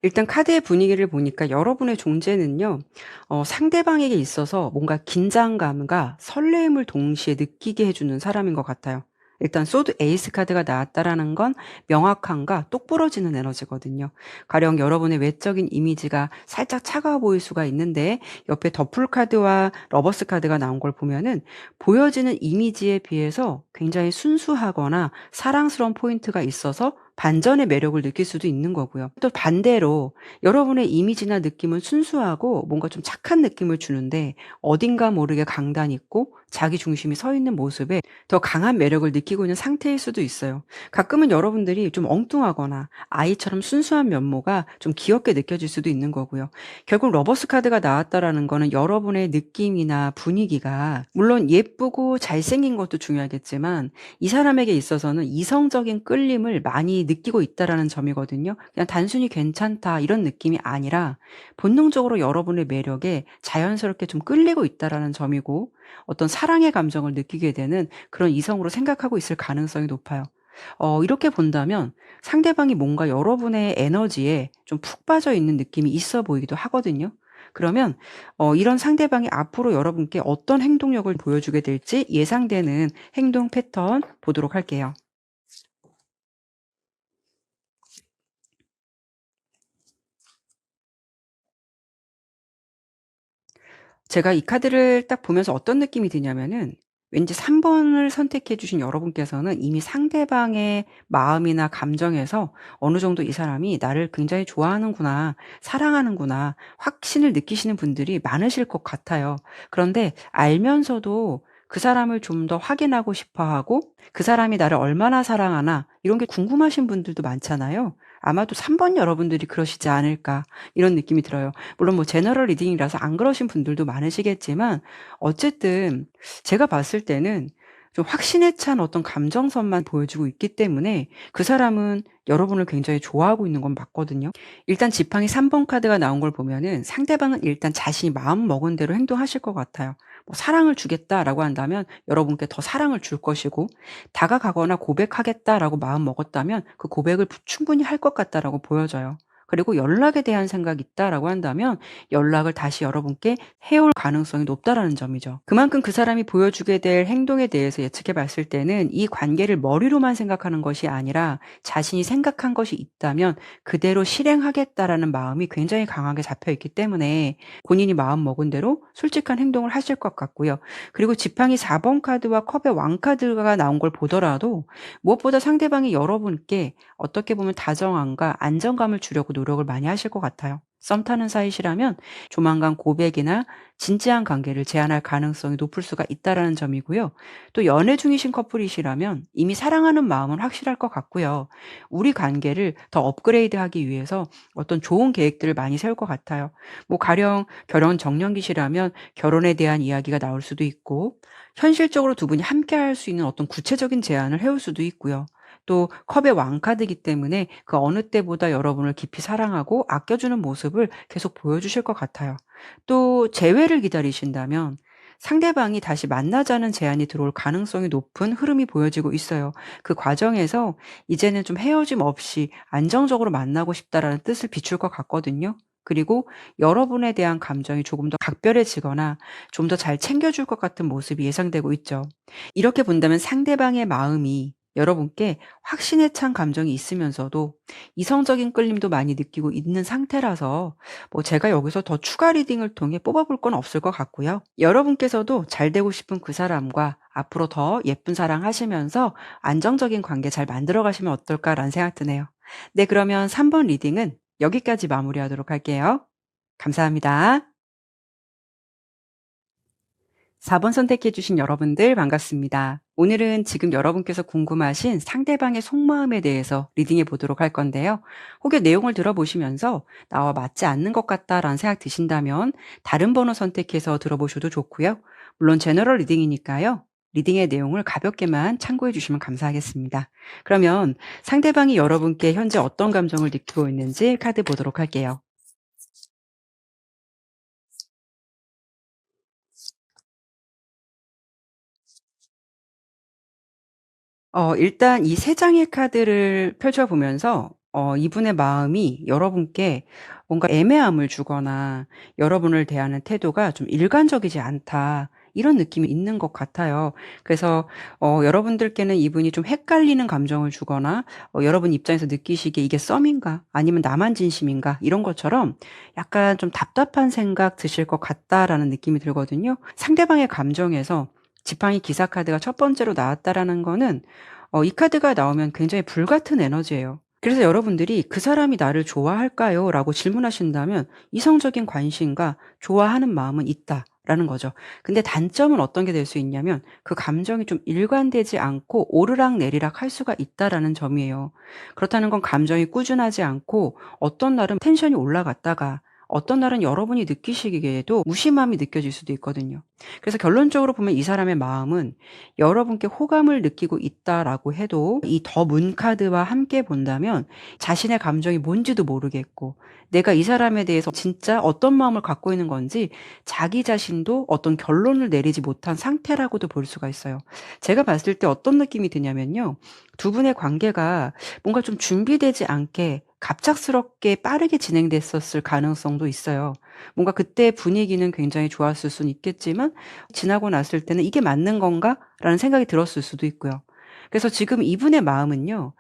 일단 카드의 분위기를 보니까 여러분의 존재는요. 상대방에게 있어서 뭔가 긴장감과 설레임을 동시에 느끼게 해 주는 사람인 것 같아요. 일단 소드 에이스 카드가 나왔다라는 건 명확함과 똑부러지는 에너지거든요. 가령 여러분의 외적인 이미지가 살짝 차가워 보일 수가 있는데 옆에 더풀 카드와 러버스 카드가 나온 걸 보면은 보여지는 이미지에 비해서 굉장히 순수하거나 사랑스러운 포인트가 있어서 반전의 매력을 느낄 수도 있는 거고요. 또 반대로 여러분의 이미지나 느낌은 순수하고 뭔가 좀 착한 느낌을 주는데 어딘가 모르게 강단 있고 자기 중심이 서 있는 모습에 더 강한 매력을 느끼고 있는 상태일 수도 있어요. 가끔은 여러분들이 좀 엉뚱하거나 아이처럼 순수한 면모가 좀 귀엽게 느껴질 수도 있는 거고요. 결국 러버스 카드가 나왔다라는 거는 여러분의 느낌이나 분위기가 물론 예쁘고 잘생긴 것도 중요하겠지만 이 사람에게 있어서는 이성적인 끌림을 많이 느끼고 있다라는 점이거든요. 그냥 단순히 '괜찮다.' 이런 느낌이 아니라 본능적으로 여러분의 매력에 자연스럽게 좀 끌리고 있다라는 점이고 어떤 사랑의 감정을 느끼게 되는 그런 이성으로 생각하고 있을 가능성이 높아요. 이렇게 본다면 상대방이 뭔가 여러분의 에너지에 좀 푹 빠져 있는 느낌이 있어 보이기도 하거든요. 그러면 이런 상대방이 앞으로 여러분께 어떤 행동력을 보여주게 될지 예상되는 행동 패턴 보도록 할게요. 제가 이 카드를 딱 보면서 어떤 느낌이 드냐면은 왠지 3 번을 선택해 주신 여러분께서는 이미 상대방의 마음이나 감정에서 어느 정도 '이 사람이 나를 굉장히 좋아하는구나. 사랑하는구나.' 확신을 느끼시는 분들이 많으실 것 같아요. 그런데 알면서도 그 사람을 좀 더 확인하고 싶어 하고 '그 사람이 나를 얼마나 사랑하나.' 이런 게 궁금하신 분들도 많잖아요. 아마도 3번 여러분들이 그러시지 않을까 이런 느낌이 들어요. 물론 뭐 제너럴 리딩이라서 안 그러신 분들도 많으시겠지만 어쨌든 제가 봤을 때는 좀 확신에 찬 어떤 감정선만 보여주고 있기 때문에 그 사람은 여러분을 굉장히 좋아하고 있는 건 맞거든요. 일단 지팡이 3번 카드가 나온 걸 보면은 상대방은 일단 자신이 마음 먹은 대로 행동하실 것 같아요. 뭐 "사랑을 주겠다."라고 한다면 여러분께 더 사랑을 줄 것이고 다가가거나 "고백하겠다."라고 마음 먹었다면 그 고백을 충분히 할 것 같다라고 보여져요. 그리고 "연락에 대한 생각이 있다."라고 한다면 연락을 다시 여러분께 해올 가능성이 높다라는 점이죠. 그만큼 그 사람이 보여주게 될 행동에 대해서 예측해 봤을 때는 이 관계를 머리로만 생각하는 것이 아니라 자신이 생각한 것이 있다면 그대로 실행하겠다라는 마음이 굉장히 강하게 잡혀 있기 때문에 본인이 마음먹은 대로 솔직한 행동을 하실 것 같고요. 그리고 지팡이 4번 카드와 컵의 왕 카드가 나온 걸 보더라도 무엇보다 상대방이 여러분께 어떻게 보면 다정함과 안정감을 주려고 노력을 많이 하실 것 같아요. 썸 타는 사이시라면 조만간 고백이나 진지한 관계를 제안할 가능성이 높을 수가 있다라는 점이고요. 또 연애 중이신 커플이시라면 이미 사랑하는 마음은 확실할 것 같고요. 우리 관계를 더 업그레이드하기 위해서 어떤 좋은 계획들을 많이 세울 것 같아요. 뭐 가령 결혼 정년기시라면 결혼에 대한 이야기가 나올 수도 있고 현실적으로 두 분이 함께 할 수 있는 어떤 구체적인 제안을 해올 수도 있고요. 또 컵의 왕카드이기 때문에 그 어느 때보다 여러분을 깊이 사랑하고 아껴주는 모습을 계속 보여주실 것 같아요. 또 재회를 기다리신다면 상대방이 다시 만나자는 제안이 들어올 가능성이 높은 흐름이 보여지고 있어요. 그 과정에서 이제는 좀 헤어짐 없이 안정적으로 만나고 싶다라는 뜻을 비출 것 같거든요. 그리고 여러분에 대한 감정이 조금 더 각별해지거나 좀 더 잘 챙겨줄 것 같은 모습이 예상되고 있죠. 이렇게 본다면 상대방의 마음이 여러분께 확신에 찬 감정이 있으면서도 이성적인 끌림도 많이 느끼고 있는 상태라서 뭐 제가 여기서 더 추가 리딩을 통해 뽑아볼 건 없을 것 같고요. 여러분께서도 잘 되고 싶은 그 사람과 앞으로 더 예쁜 사랑 하시면서 안정적인 관계 잘 만들어 가시면 어떨까라는 생각 드네요. 네, 그러면 3번 리딩은 여기까지 마무리하도록 할게요. 감사합니다. 4번 선택해 주신 여러분들 반갑습니다. 오늘은 지금 여러분께서 궁금하신 상대방의 속마음에 대해서 리딩해 보도록 할 건데요. 혹여 내용을 들어보시면서 나와 맞지 않는 것 같다라는 생각 드신다면 다른 번호 선택해서 들어보셔도 좋고요. 물론 제너럴 리딩이니까요. 리딩의 내용을 가볍게만 참고해 주시면 감사하겠습니다. 그러면 상대방이 여러분께 현재 어떤 감정을 느끼고 있는지 카드 보도록 할게요. 일단 이 세 장의 카드를 펼쳐 보면서 이분의 마음이 여러분께 뭔가 애매함을 주거나 여러분을 대하는 태도가 좀 일관적이지 않다. 이런 느낌이 있는 것 같아요. 그래서 여러분들께는 이분이 좀 헷갈리는 감정을 주거나 여러분 입장에서 느끼시기에 '이게 썸인가? 아니면 나만 진심인가?' 이런 것처럼 약간 좀 답답한 생각 드실 것 같다라는 느낌이 들거든요. 상대방의 감정에서 지팡이 기사 카드가 첫 번째로 나왔다라는 거는 이 카드가 나오면 굉장히 불같은 에너지예요. 그래서 여러분들이 '그 사람이 나를 좋아할까요?' 라고 질문하신다면 이성적인 관심과 좋아하는 마음은 있다라는 거죠. 근데 단점은 어떤 게 될 수 있냐면 그 감정이 좀 일관되지 않고 오르락내리락 할 수가 있다라는 점이에요. 그렇다는 건 감정이 꾸준하지 않고 어떤 날은 텐션이 올라갔다가 어떤 날은 여러분이 느끼시기에도 무심함이 느껴질 수도 있거든요. 그래서 결론적으로 보면 이 사람의 마음은 여러분께 호감을 느끼고 있다라고 해도 이 더 문 카드와 함께 본다면 자신의 감정이 뭔지도 모르겠고 내가 이 사람에 대해서 진짜 어떤 마음을 갖고 있는 건지 자기 자신도 어떤 결론을 내리지 못한 상태라고도 볼 수가 있어요. 제가 봤을 때 어떤 느낌이 드냐면요. 두 분의 관계가 뭔가 좀 준비되지 않게 갑작스럽게 빠르게 진행됐었을 가능성도 있어요. 뭔가 그때 분위기는 굉장히 좋았을 수는 있겠지만 지나고 났을 때는 '이게 맞는 건가?'라는 생각이 들었을 수도 있고요. 그래서 지금 이분의 마음은요.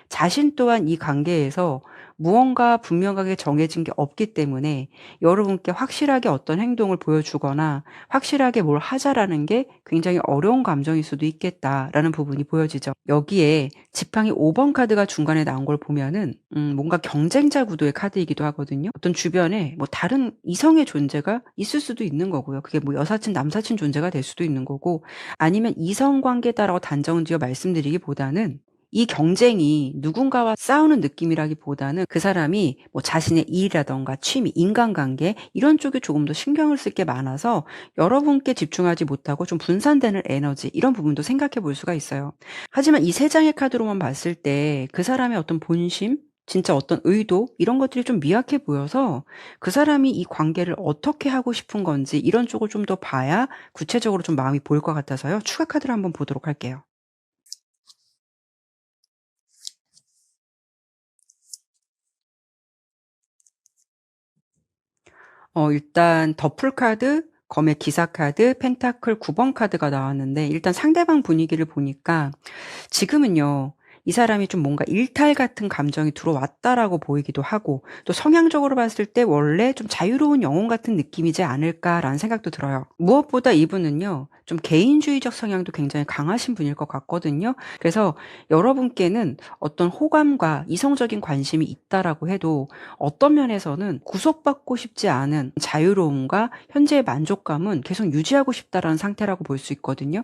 자신 또한 이 관계에서 무언가 분명하게 정해진 게 없기 때문에 여러분께 확실하게 어떤 행동을 보여주거나 확실하게 뭘 하자라는 게 굉장히 어려운 감정일 수도 있겠다라는 부분이 보여지죠. 여기에 지팡이 5번 카드가 중간에 나온 걸 보면은 뭔가 경쟁자 구도의 카드이기도 하거든요. 어떤 주변에 뭐 다른 이성의 존재가 있을 수도 있는 거고요. 그게 뭐 여사친, 남사친 존재가 될 수도 있는 거고 아니면 이성 관계다라고 단정을 지어 말씀드리기보다는 이 경쟁이 누군가와 싸우는 느낌이라기보다는 그 사람이 뭐 자신의 일이라든가 취미, 인간관계 이런 쪽에 조금 더 신경을 쓸 게 많아서 여러분께 집중하지 못하고 좀 분산되는 에너지 이런 부분도 생각해 볼 수가 있어요. 하지만 이 세 장의 카드로만 봤을 때 그 사람의 어떤 본심, 진짜 어떤 의도 이런 것들이 좀 미약해 보여서 그 사람이 이 관계를 어떻게 하고 싶은 건지 이런 쪽을 좀 더 봐야 구체적으로 좀 마음이 보일 것 같아서요. 추가 카드를 한번 보도록 할게요. 일단 더풀 카드, 검의 기사 카드, 펜타클 9번 카드가 나왔는데 일단 상대방 분위기를 보니까 지금은요. 이 사람이 좀 뭔가 일탈 같은 감정이 들어왔다라고 보이기도 하고 또 성향적으로 봤을 때 '원래 좀 자유로운 영혼 같은 느낌이지 않을까.'라는 생각도 들어요. 무엇보다 이분은요. 좀 개인주의적 성향도 굉장히 강하신 분일 것 같거든요. 그래서 여러분께는 어떤 호감과 이성적인 관심이 있다라고 해도 어떤 면에서는 구속받고 싶지 않은 자유로움과 현재의 만족감은 계속 유지하고 싶다라는 상태라고 볼 수 있거든요.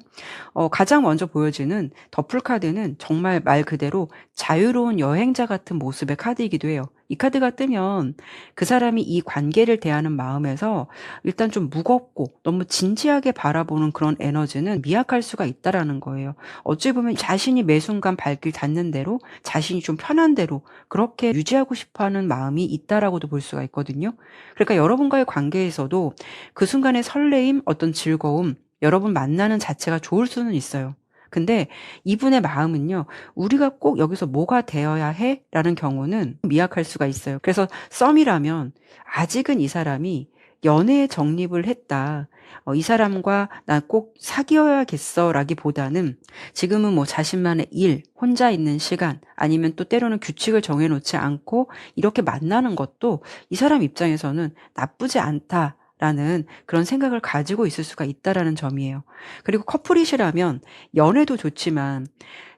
가장 먼저 보여지는 더풀 카드는 정말 말 그대로 자유로운 여행자 같은 모습의 카드이기도 해요. 이 카드가 뜨면 그 사람이 이 관계를 대하는 마음에서 일단 좀 무겁고 너무 진지하게 바라보는 그런 에너지는 미약할 수가 있다라는 거예요. 어찌 보면 자신이 매 순간 발길 닿는 대로 자신이 좀 편한 대로 그렇게 유지하고 싶어 하는 마음이 있다라고도 볼 수가 있거든요. 그러니까 여러분과의 관계에서도 그 순간의 설레임, 어떤 즐거움, 여러분 만나는 자체가 좋을 수는 있어요. 근데 이분의 마음은요. '우리가 꼭 여기서 뭐가 되어야 해?'라는 경우는 미약할 수가 있어요. 그래서 썸이라면 아직은 이 사람이 연애에 정립을 했다. 이 사람과 나 꼭 사귀어야겠어 라기보다는 지금은 뭐 자신만의 일, 혼자 있는 시간, 아니면 또 때로는 규칙을 정해놓지 않고 이렇게 만나는 것도 이 사람 입장에서는 나쁘지 않다라는 그런 생각을 가지고 있을 수가 있다라는 점이에요. 그리고 커플이시라면 연애도 좋지만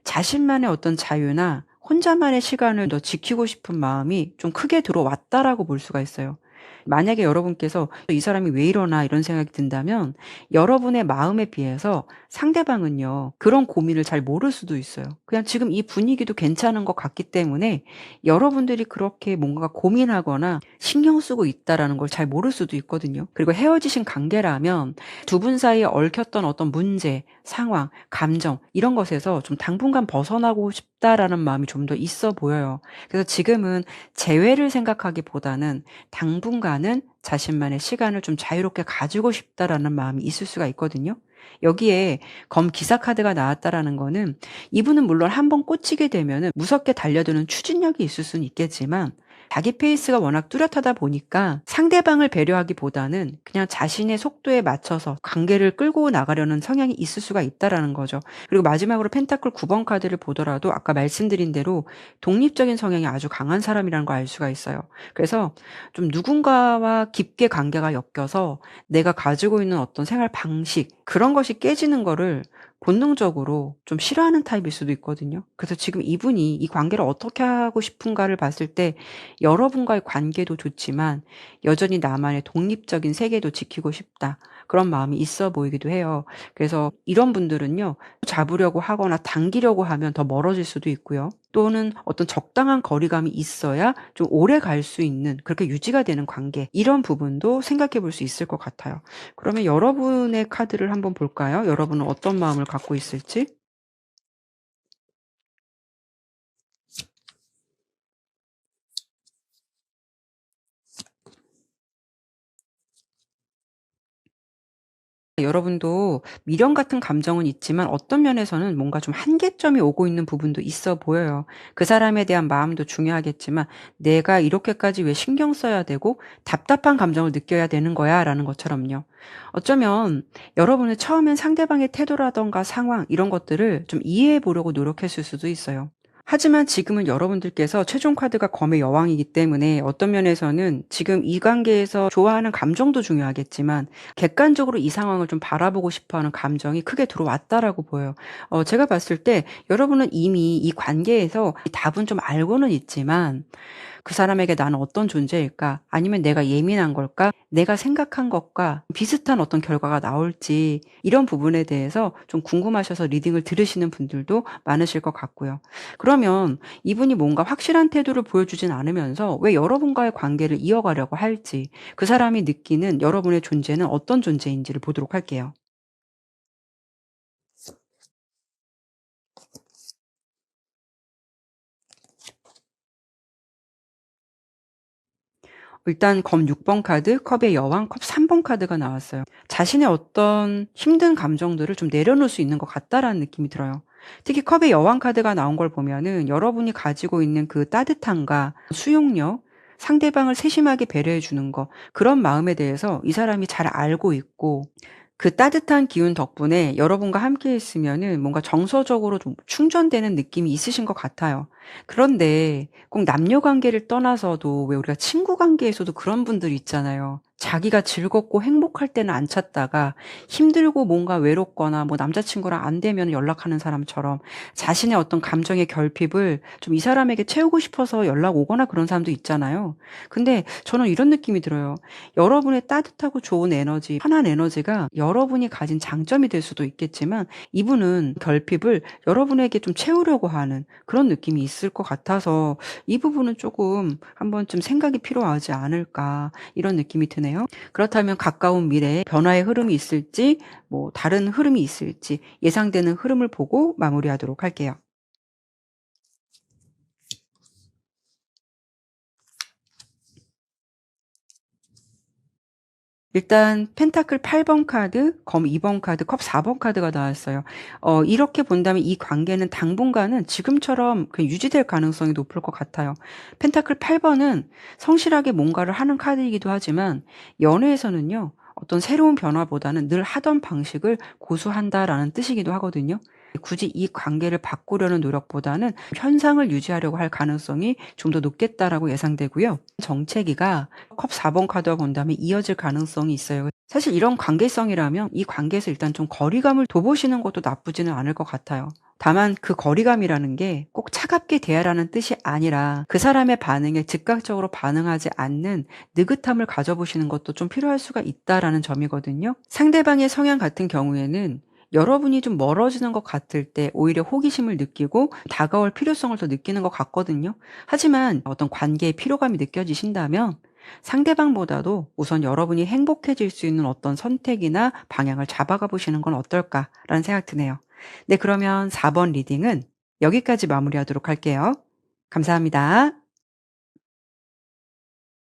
자신만의 어떤 자유나 혼자만의 시간을 더 지키고 싶은 마음이 좀 크게 들어왔다라고 볼 수가 있어요. 만약에 여러분께서 '이 사람이 왜 이러나.' 이런 생각이 든다면 여러분의 마음에 비해서 상대방은요 그런 고민을 잘 모를 수도 있어요. 그냥 지금 이 분위기도 괜찮은 것 같기 때문에 여러분들이 그렇게 뭔가 고민하거나 신경 쓰고 있다라는 걸 잘 모를 수도 있거든요. 그리고 헤어지신 관계라면 두 분 사이에 얽혔던 어떤 문제, 상황, 감정 이런 것에서 좀 당분간 벗어나고 싶다라는 마음이 좀 더 있어 보여요. 그래서 지금은 재회를 생각하기보다는 당분간은 자신만의 시간을 좀 자유롭게 가지고 싶다라는 마음이 있을 수가 있거든요. 여기에 검 기사 카드가 나왔다라는 거는 이분은 물론 한번 꽂히게 되면은 무섭게 달려드는 추진력이 있을 수는 있겠지만 자기 페이스가 워낙 뚜렷하다 보니까 상대방을 배려하기보다는 그냥 자신의 속도에 맞춰서 관계를 끌고 나가려는 성향이 있을 수가 있다라는 거죠. 그리고 마지막으로 펜타클 9번 카드를 보더라도 아까 말씀드린 대로 독립적인 성향이 아주 강한 사람이라는 걸 알 수가 있어요. 그래서 좀 누군가와 깊게 관계가 엮여서 내가 가지고 있는 어떤 생활 방식 그런 것이 깨지는 거를 본능적으로 좀 싫어하는 타입일 수도 있거든요. 그래서 지금 이분이 이 관계를 어떻게 하고 싶은가를 봤을 때 여러분과의 관계도 좋지만 여전히 나만의 독립적인 세계도 지키고 싶다. 그런 마음이 있어 보이기도 해요. 그래서 이런 분들은요. 잡으려고 하거나 당기려고 하면 더 멀어질 수도 있고요. 또는 어떤 적당한 거리감이 있어야 좀 오래 갈 수 있는 그렇게 유지가 되는 관계 이런 부분도 생각해 볼 수 있을 것 같아요. 그러면 여러분의 카드를 한번 볼까요? 여러분은 어떤 마음을 갖고 있을지? 여러분도 미련 같은 감정은 있지만 어떤 면에서는 뭔가 좀 한계점이 오고 있는 부분도 있어 보여요. 그 사람에 대한 마음도 중요하겠지만 '내가 이렇게까지 왜 신경 써야 되고 답답한 감정을 느껴야 되는 거야.'라는 것처럼요. 어쩌면 여러분은 처음엔 상대방의 태도라든가 상황 이런 것들을 좀 이해해 보려고 노력했을 수도 있어요. 하지만 지금은 여러분들께서 최종 카드가 검의 여왕이기 때문에 어떤 면에서는 지금 이 관계에서 좋아하는 감정도 중요하겠지만 객관적으로 이 상황을 좀 바라보고 싶어하는 감정이 크게 들어왔다라고 보여요. 제가 봤을 때 여러분은 이미 이 관계에서 이 답은 좀 알고는 있지만 '그 사람에게 나는 어떤 존재일까? 아니면 내가 예민한 걸까? 내가 생각한 것과 비슷한 어떤 결과가 나올지.' 이런 부분에 대해서 좀 궁금하셔서 리딩을 들으시는 분들도 많으실 것 같고요. 그러면 이분이 뭔가 확실한 태도를 보여주진 않으면서 왜 여러분과의 관계를 이어가려고 할지, 그 사람이 느끼는 여러분의 존재는 어떤 존재인지를 보도록 할게요. 일단 검 6번 카드, 컵의 여왕, 컵 3번 카드가 나왔어요. 자신의 어떤 힘든 감정들을 좀 내려놓을 수 있는 것 같다라는 느낌이 들어요. 특히 컵의 여왕 카드가 나온 걸 보면은 여러분이 가지고 있는 그 따뜻함과 수용력, 상대방을 세심하게 배려해 주는 거, 그런 마음에 대해서 이 사람이 잘 알고 있고 그 따뜻한 기운 덕분에 여러분과 함께 있으면은 뭔가 정서적으로 좀 충전되는 느낌이 있으신 것 같아요. 그런데 꼭 남녀 관계를 떠나서도 왜 우리가 친구 관계에서도 그런 분들이 있잖아요. 자기가 즐겁고 행복할 때는 안 찾다가 힘들고 뭔가 외롭거나 뭐 남자친구랑 안 되면 연락하는 사람처럼 자신의 어떤 감정의 결핍을 좀 이 사람에게 채우고 싶어서 연락 오거나 그런 사람도 있잖아요. 근데 저는 이런 느낌이 들어요. 여러분의 따뜻하고 좋은 에너지, 편한 에너지가 여러분이 가진 장점이 될 수도 있겠지만 이분은 결핍을 여러분에게 좀 채우려고 하는 그런 느낌이 있을 것 같아서 이 부분은 조금 한번쯤 생각이 필요하지 않을까 이런 느낌이 드네요. 그렇다면 가까운 미래에 변화의 흐름이 있을지 뭐 다른 흐름이 있을지 예상되는 흐름을 보고 마무리하도록 할게요. 일단 펜타클 8번 카드, 검 2번 카드, 컵 4번 카드가 나왔어요. 이렇게 본다면 이 관계는 당분간은 지금처럼 그냥 유지될 가능성이 높을 것 같아요. 펜타클 8 번은 성실하게 뭔가를 하는 카드이기도 하지만 연애에서는요. 어떤 새로운 변화보다는 늘 하던 방식을 고수한다라는 뜻이기도 하거든요. 굳이 이 관계를 바꾸려는 노력보다는 현상을 유지하려고 할 가능성이 좀 더 높겠다라고 예상되고요. 정체기가 컵 4번 카드와 본다면 이어질 가능성이 있어요. 사실 이런 관계성이라면 이 관계에서 일단 좀 거리감을 둬보시는 것도 나쁘지는 않을 것 같아요. 다만 그 거리감이라는 게 꼭 차갑게 대하라는 뜻이 아니라 그 사람의 반응에 즉각적으로 반응하지 않는 느긋함을 가져보시는 것도 좀 필요할 수가 있다라는 점이거든요. 상대방의 성향 같은 경우에는 여러분이 좀 멀어지는 것 같을 때 오히려 호기심을 느끼고 다가올 필요성을 더 느끼는 것 같거든요. 하지만 어떤 관계의 피로감이 느껴지신다면 상대방보다도 우선 여러분이 행복해질 수 있는 어떤 선택이나 방향을 잡아가 보시는 건 어떨까라는 생각 드네요. 네, 그러면 4번 리딩은 여기까지 마무리하도록 할게요. 감사합니다.